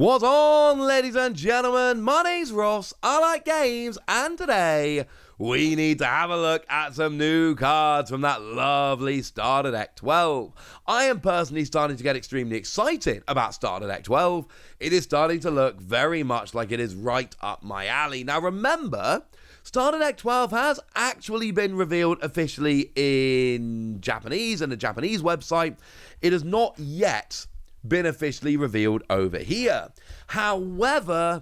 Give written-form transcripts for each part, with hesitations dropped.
What's on, ladies and gentlemen? My name's Ross, I like games, and today we need to have a look at some new cards from that lovely Starter Deck 12. I am personally starting to get extremely excited about Starter Deck 12. It is starting to look very much like it is right up my alley. Now remember, Starter Deck 12 has actually been revealed officially in Japanese and a Japanese website. It has not yet been officially revealed over here. However,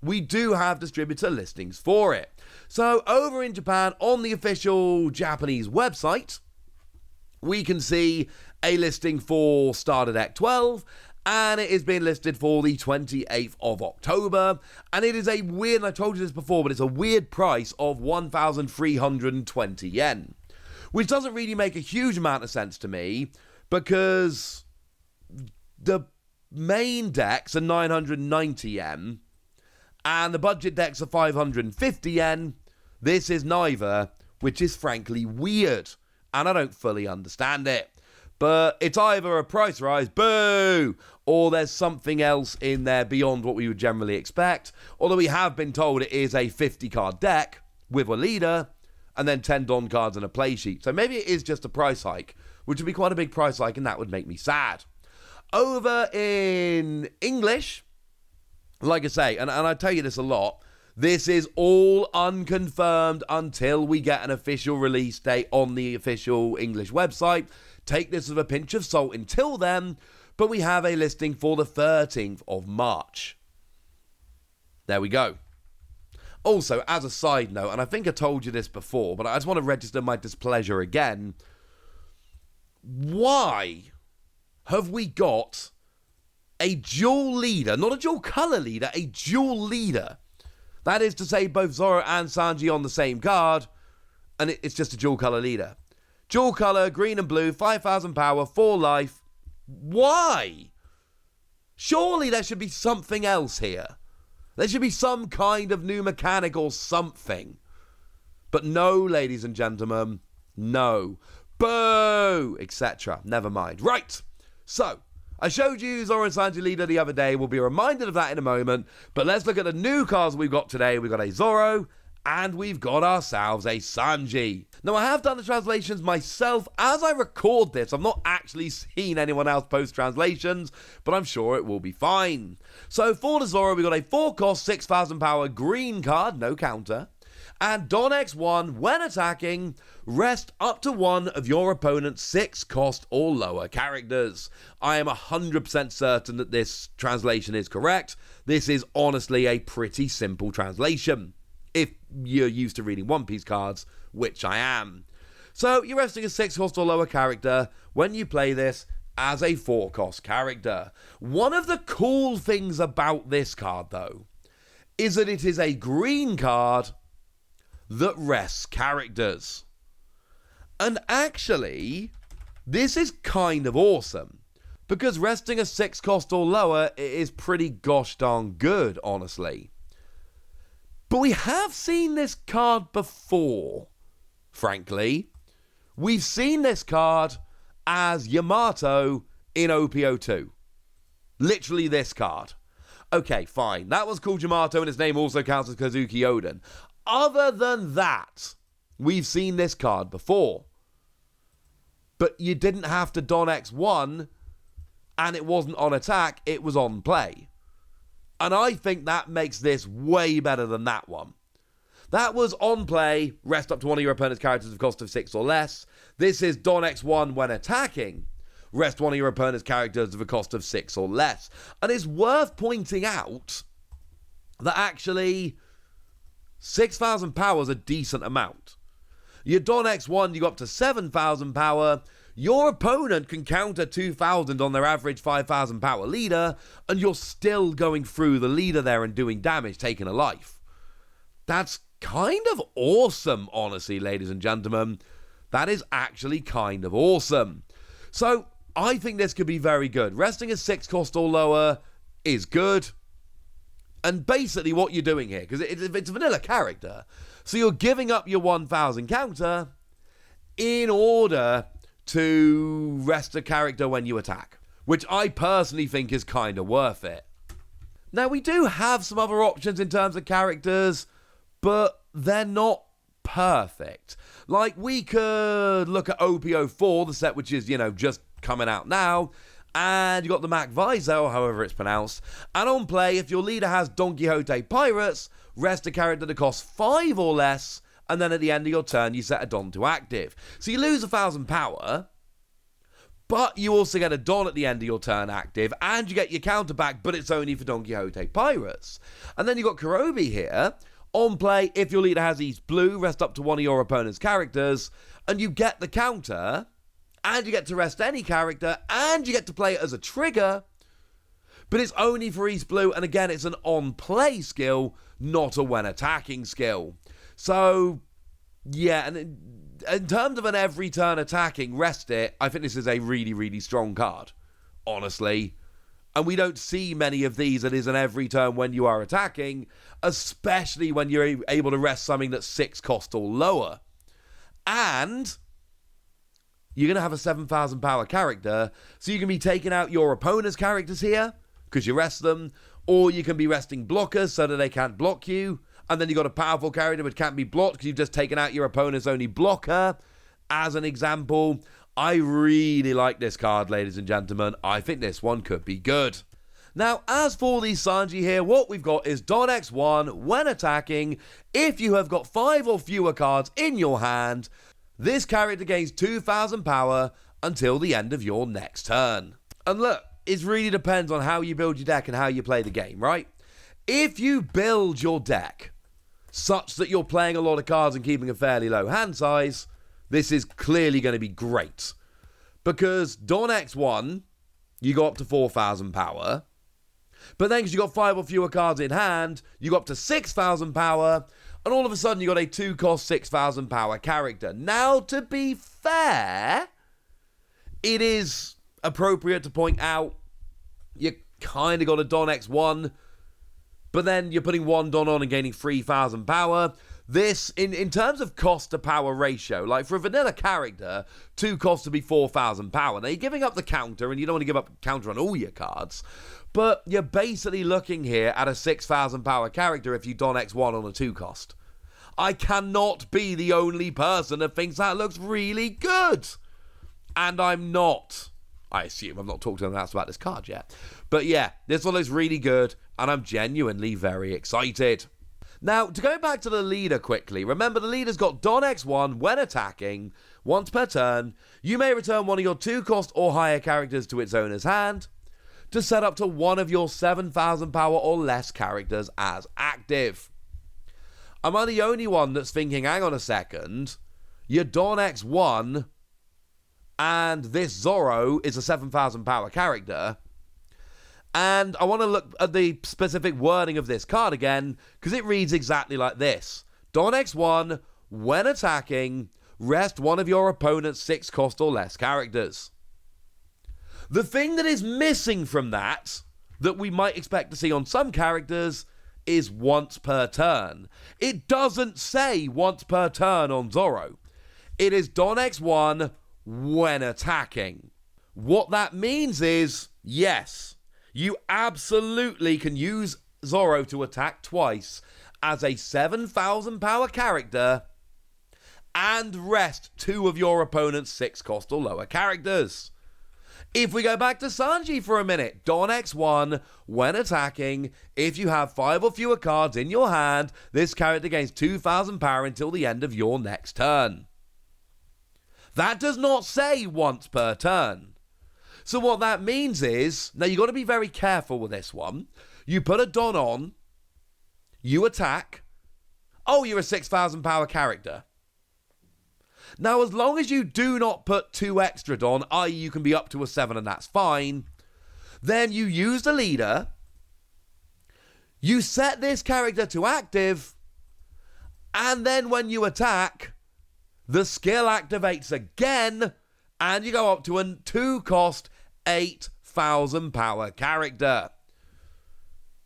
we do have distributor listings for it. So over in Japan, on the official Japanese website, we can see a listing for Starter Deck 12, and it is being listed for the 28th of October, and it is a weird, and I told you this before, but it's a weird price of 1,320 yen, which doesn't really make a huge amount of sense to me, because the main decks are 990 yen, and the budget decks are 550 yen. This is neither, which is frankly weird, and I don't fully understand it. But it's either a price rise, boo, or there's something else in there beyond what we would generally expect. Although we have been told it is a 50-card deck with a leader, and then 10 Don cards and a play sheet. So maybe it is just a price hike, which would be quite a big price hike, and that would make me sad. Over in English, like I say, and I tell you this a lot, this is all unconfirmed until we get an official release date on the official English website. Take this with a pinch of salt until then, but we have a listing for the 13th of March. There we go. Also, as a side note, and I think I told you this before, but I just want to register my displeasure again. Why have we got a dual leader, not a dual color leader, a dual leader? That is to say, both Zoro and Sanji on the same card, and it's just a dual color leader. Dual color, green and blue, 5,000 power, 4 life. Why? Surely there should be something else here. There should be some kind of new mechanic or something. But no, ladies and gentlemen, no. Boo! Etc. Never mind. Right. So, I showed you Zoro and Sanji leader the other day. We'll be reminded of that in a moment. But let's look at the new cards we've got today. We've got a Zoro, and we've got ourselves a Sanji. Now, I have done the translations myself. As I record this, I've not actually seen anyone else post translations, but I'm sure it will be fine. So, for the Zoro, we've got a 4-cost, 6,000 power green card, no counter. And Don X1, when attacking, rest up to one of your opponent's 6-cost or lower characters. I am 100% certain that this translation is correct. This is honestly a pretty simple translation, if you're used to reading One Piece cards, which I am. So you're resting a 6-cost or lower character when you play this as a 4-cost character. One of the cool things about this card, though, is that it is a green card that rests characters. And actually, this is kind of awesome, because resting a 6-cost or lower is pretty gosh darn good, honestly. But we have seen this card before, frankly. We've seen this card as Yamato in OPO2. Literally this card. Okay, fine. That was called Yamato, and his name also counts as Kazuki Oden. Other than that, we've seen this card before. But you didn't have to Don X1, and it wasn't on attack, it was on play. And I think that makes this way better than that one. That was on play, rest up to one of your opponent's characters of cost of 6 or less. This is Don X1 when attacking, rest one of your opponent's characters of a cost of 6 or less. And it's worth pointing out that actually 6,000 power is a decent amount. Your Don X1, you go up to 7,000 power. Your opponent can counter 2,000 on their average 5,000 power leader, and you're still going through the leader there and doing damage, taking a life. That's kind of awesome, honestly, ladies and gentlemen. That is actually kind of awesome. So, I think this could be very good. Resting a 6-cost or lower is good. And basically what you're doing here, because it's a vanilla character, so you're giving up your 1,000 counter in order to rest a character when you attack, which I personally think is kind of worth it. Now, we do have some other options in terms of characters, but they're not perfect. Like, we could look at OPO4, the set which is, just coming out now, and you got the Mac Visor, or however it's pronounced, and on play, if your leader has Don Quixote Pirates, rest a character that costs 5 or less, and then at the end of your turn, you set a Don to active. So you lose 1,000 power, but you also get a Don at the end of your turn active, and you get your counter back, but it's only for Don Quixote Pirates. And then you got Kurobi here. On play, if your leader has East Blue, rest up to one of your opponent's characters, and you get the counter, and you get to rest any character, and you get to play it as a trigger, but it's only for East Blue, and again, it's an on-play skill, not a when-attacking skill. So, yeah, and in terms of an every turn attacking, rest it, I think this is a really, really strong card, honestly. And we don't see many of these that is an every turn when you are attacking, especially when you're able to rest something that's 6 cost or lower. And you're going to have a 7,000 power character, so you can be taking out your opponent's characters here, because you rest them, or you can be resting blockers so that they can't block you, and then you've got a powerful character which can't be blocked because you've just taken out your opponent's only blocker, as an example. I really like this card, ladies and gentlemen. I think this one could be good. Now, as for the Sanji here, what we've got is Don X1, when attacking, if you have got 5 or fewer cards in your hand, this character gains 2,000 power until the end of your next turn. And look, it really depends on how you build your deck and how you play the game, right? If you build your deck such that you're playing a lot of cards and keeping a fairly low hand size, this is clearly going to be great. Because Don X1, you go up to 4,000 power. But then because you got 5 or fewer cards in hand, you go up to 6,000 power. And all of a sudden you got a 2-cost 6,000 power character. Now, to be fair, it is appropriate to point out you kind of got a Don X1, but then you're putting 1 Don on and gaining 3,000 power. This, in terms of cost to power ratio, like for a vanilla character, 2 costs to be 4,000 power. Now, you're giving up the counter, and you don't want to give up counter on all your cards, but you're basically looking here at a 6,000 power character if you Don X1 on a 2 cost. I cannot be the only person that thinks that looks really good. And I'm not. I assume I've not talked to anyone else about this card yet. But yeah, this one looks really good, and I'm genuinely very excited. Now, to go back to the leader quickly, remember the leader's got Don X1 when attacking, once per turn. You may return one of your 2-cost or higher characters to its owner's hand to set up to one of your 7,000 power or less characters as active. Am I the only one that's thinking, hang on a second, your Don X1 and this Zoro is a 7,000 power character? And I want to look at the specific wording of this card again, because it reads exactly like this. Don X1, when attacking, rest one of your opponent's 6-cost or less characters. The thing that is missing from that we might expect to see on some characters, is once per turn. It doesn't say once per turn on Zoro. It is Don X1 when attacking. What that means is, yes, you absolutely can use Zoro to attack twice as a 7,000 power character and rest 2 of your opponent's 6-cost or lower characters. If we go back to Sanji for a minute, Don X1, when attacking, if you have 5 or fewer cards in your hand, this character gains 2,000 power until the end of your next turn. That does not say once per turn. So what that means is, now you've got to be very careful with this one. You put a Don on, you attack, oh, you're a 6,000 power character. Now, as long as you do not put 2 extra Don, i.e. you can be up to a 7 and that's fine, then you use the leader, you set this character to active, and then when you attack, the skill activates again, and you go up to a 2-cost 8,000 power character.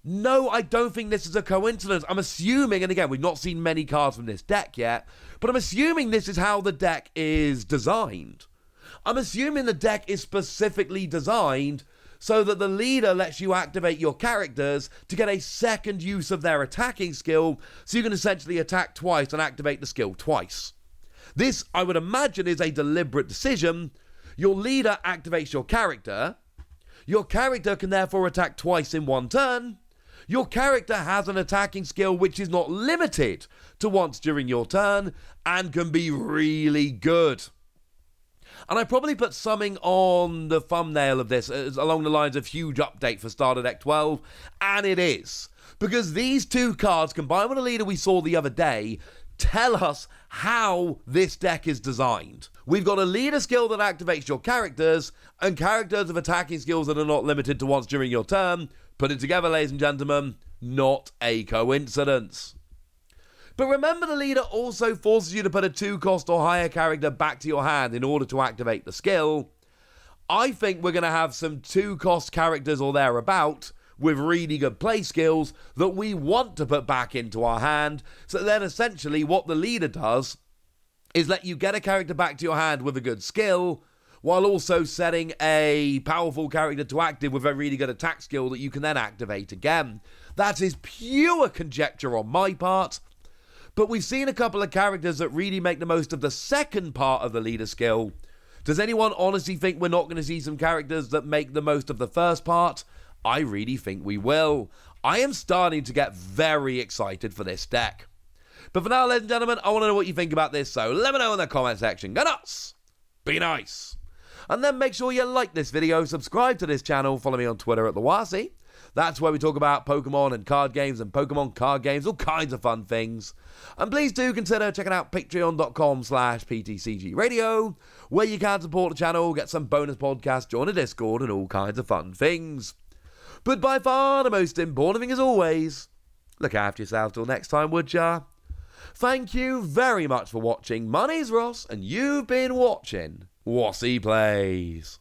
No, I don't think this is a coincidence. I'm assuming, and again, we've not seen many cards from this deck yet, but I'm assuming this is how the deck is designed. I'm assuming the deck is specifically designed so that the leader lets you activate your characters to get a second use of their attacking skill, so you can essentially attack twice and activate the skill twice. This, I would imagine, is a deliberate decision. Your leader activates your character can therefore attack twice in one turn. Your character has an attacking skill which is not limited to once during your turn and can be really good. And I probably put something on the thumbnail of this along the lines of huge update for Starter Deck 12, and it is. Because these two cards, combined with a leader we saw the other day, tell us how this deck is designed. We've got a leader skill that activates your characters, and characters of attacking skills that are not limited to once during your turn. Put it together, ladies and gentlemen, not a coincidence. But remember, the leader also forces you to put a 2-cost or higher character back to your hand in order to activate the skill. I think we're going to have some 2-cost characters or thereabout with really good play skills that we want to put back into our hand. So then essentially what the leader does is let you get a character back to your hand with a good skill, while also setting a powerful character to active with a really good attack skill that you can then activate again. That is pure conjecture on my part, but we've seen a couple of characters that really make the most of the second part of the leader skill. Does anyone honestly think we're not going to see some characters that make the most of the first part? I really think we will. I am starting to get very excited for this deck. But for now, ladies and gentlemen, I want to know what you think about this, so let me know in the comment section. Go nuts! Be nice! And then make sure you like this video, subscribe to this channel, follow me on Twitter at TheWasi. That's where we talk about Pokemon and card games and Pokemon card games, all kinds of fun things. And please do consider checking out patreon.com/PTCG Radio, where you can support the channel, get some bonus podcasts, join a Discord, and all kinds of fun things. But by far the most important thing, as always, look after yourself till next time, would ya? Thank you very much for watching. My name's Ross, and you've been watching Wasi Plays.